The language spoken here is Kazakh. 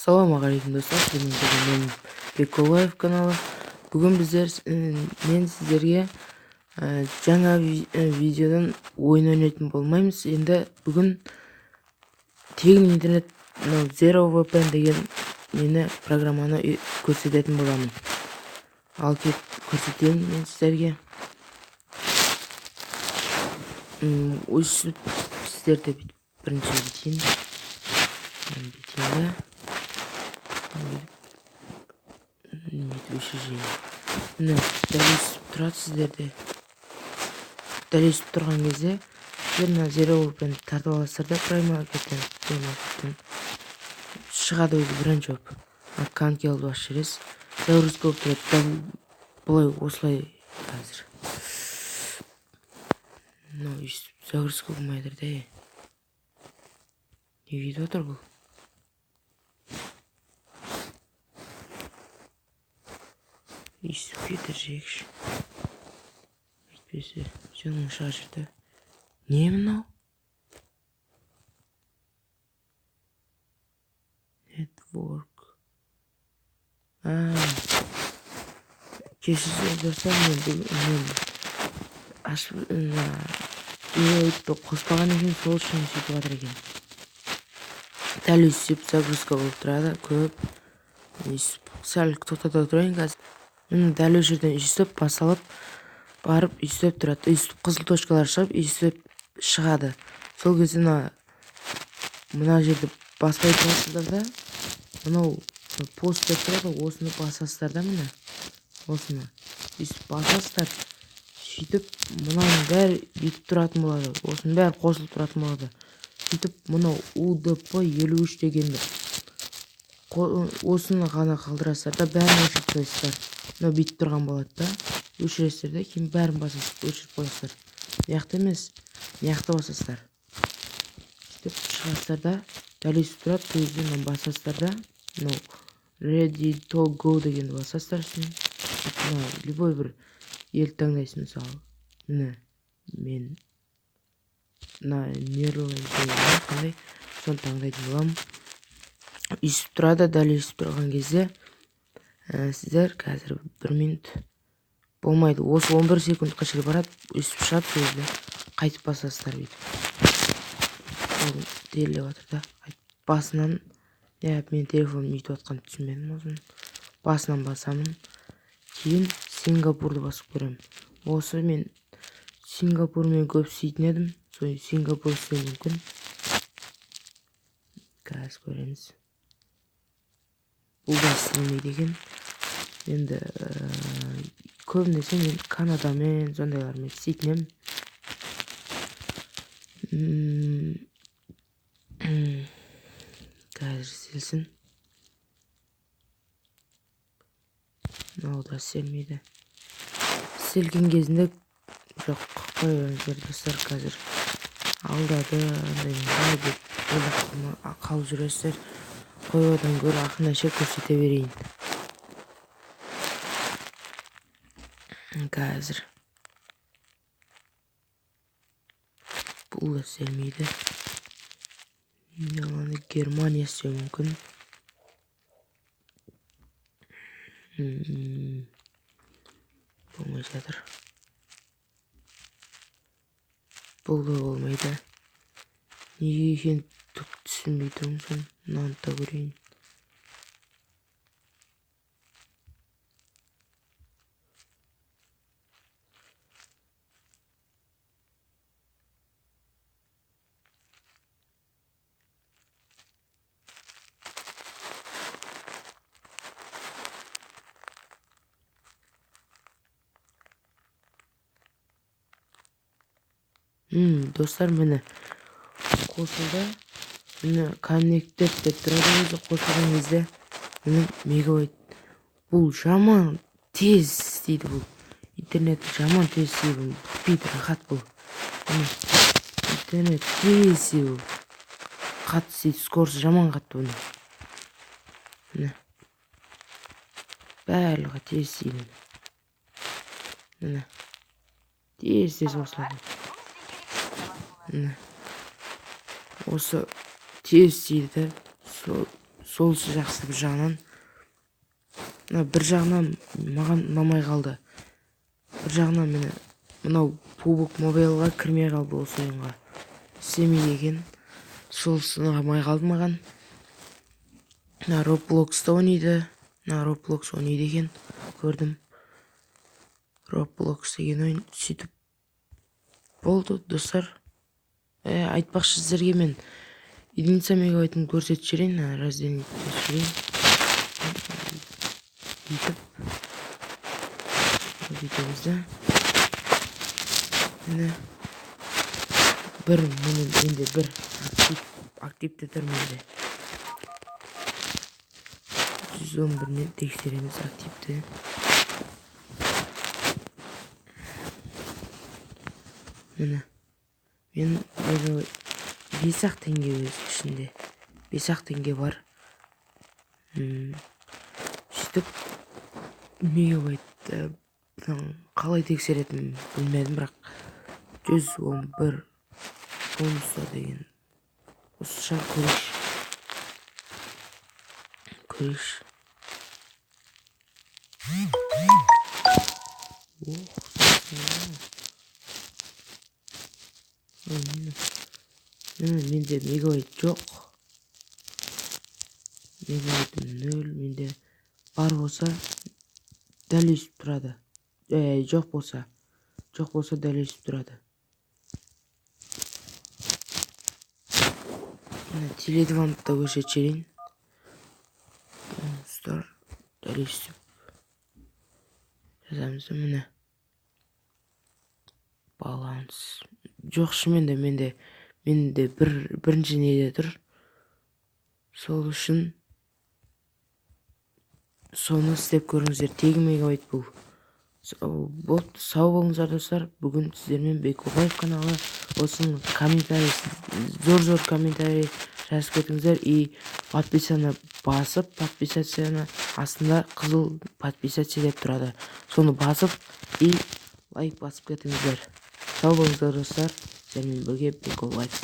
Ассалаумағалейкум достар, мен Беколаев каналы. Бүгін мен сіздерге жаңа видеодан ойын ойнайтын болмаймыз. Енді бүгін тегін интернет Zero VPN деген программаны көрсететін боламын. Ал көрсетейін мен сіздерге. Сіздерді бірінші бітейін. Міне, дәл өсіп тұрады сіздерде. Дәл өсіп тұрған кезде сіздер Zero VPN тартып аласыздар да Prime Market'тен шығады өзі бірінші болып. Аккаунтке алып ашып жібересіз. Загрузка болып тұрады. Дәл бұлай осылай қазір. Загрузка болмай жатыр да. Не кетіп отыр бұл? Үйсіп кетір жекші. Әйтпесе, жаңың шыға жүрді. Не мынау? Network. Кешірсіз достар, мен ашып қоспаған екен, сол үшін сөйтіп жатыр екен. Дәл өсіп загрузка болып тұрады, көп. Сәл тоқтата тұрайын қазір. Дәл өз жерден үйсіп басалып барып үйсіп тұрады. Үйсіп қызыл точкалар шығып үйсіп шығады. Сол кезде мына жерді баспай тұрасыздар да, мынау пост деп тұрады, осыны басасыздар да, міне осыны үйсіп басасыздар. Сөйтіп мынаның бәрі бүйтіп тұратын болады, осының бәрі қосылып тұратын болады. Сөйтіп мынау UDP-53 дегенді осыны ғана қалдырасыздар да, бәрін өшіріп қойсыздар. Мынау бүйтіп тұрған болады да, өшіресіздер да, кейін бәрін басасыз, өшіріп қойсыздар. Мияқты емес, мияқты басасыздар. Сөйтіп шығасыздар да, дәл өсіп тұрады, көзден басасыздар да, мынау Ready to go дегенді басасыздар. Любой бір елді таңдайсыз, мысалы. Міне, мен қандай соны таңдайтын боламын. Үйсіп тұрады, дәл өсіп тұрған кезде сіздер қазір 1 минут болмайды. Осы 11 секундқа шейін барады, өсіп шығады, сөзді қайтып басасыздар бүйтіп. Делеп жатыр да, басынан, мен телефонымды үйтіп отқан түсінбедім осыны. Басынан басамын, кейін Сингапурды басып көремін. Осы мен Сингапурмен көп істейтін едім, сол Сингапур істеуі мүмкін. Қазір көреміз. Бұл да істемейді екен. Енді көбінесе мен Канадамен, сондайлармен істейтін едім. Қазір істелсін. Мынау да істелмейді. Істелген кезінде жоқ, қойыңыздар достар, қазір алдады, деп қалып жүресіздер. Қойудан гөрі ақырынша көрсете берейін. Қазір бұл да істелмейді. Германия істеуі мүмкін. Болмай жатыр. Бұл да болмайды. Неге екен түсінбей тұрмын, мынаны да көрейін. Достар, міне қосылды. Міне connected деп тұрады, өзі қосылған кезде міне мегабайт. Бұл жаман тез істейді, бұл интернет жаман тез істейді, бит рахат бұл. Интернет тез істейді, қатты істейді, скоросты жаман қатты бұны. Міне барлығы тез істейді. Міне тез қосылады. Осы тез істейді, Солысы жақсы бір жағынан. Бір жағынан маған ұнамай қалды. Бір жағынан мені мынау PUBG Mobile'ға кірмей қалды, осы ойынға істемейді екен. Солысы ұнамай қалды маған. Roblox'та ойнайды. Roblox ойнайды екен, көрдім. Roblox деген ойын. Сөйтіп болды, достар. Айтпақшы сіздерге мен единица мегабайтын көрсетіп жіберейін, раздельный етіп видеомызды. Менде бір активті тұр менде. 111-нен тексереміз активті. Мен 5-ақ теңге өз ішінде. 5-ақ теңге бар. Сөйтіп мегабайтты қалай тексеретін білмедім, бірақ 111 бонусы деген осы шар көрейш. Менде мегабайт жоқ. Мегабайтым 0, менде бар болса дәл өсіп тұрады. Жоқ болса дәл өсіп тұрады. Теледиванды да көрсетіп жіберейін. Достар, дәл өсіп жазамыз. Міне баланс жоқ, шынымен де менде бірінші неде тұр. Сол үшін соны істеп көріңіздер. Тегін мегабайт бұл. Болды, сау болыңыздар достар. Бүгін сіздермен Бекобаев каналы. Осының комментарий, зор комментарий жазып кетіңіздер. И подписаны басып, подписацияны астында қызыл подписация деп тұрады. Соны басып и лайк басып кетіңіздер. Сау болыңыздар достар. Сіздермен бірге Бекобаев.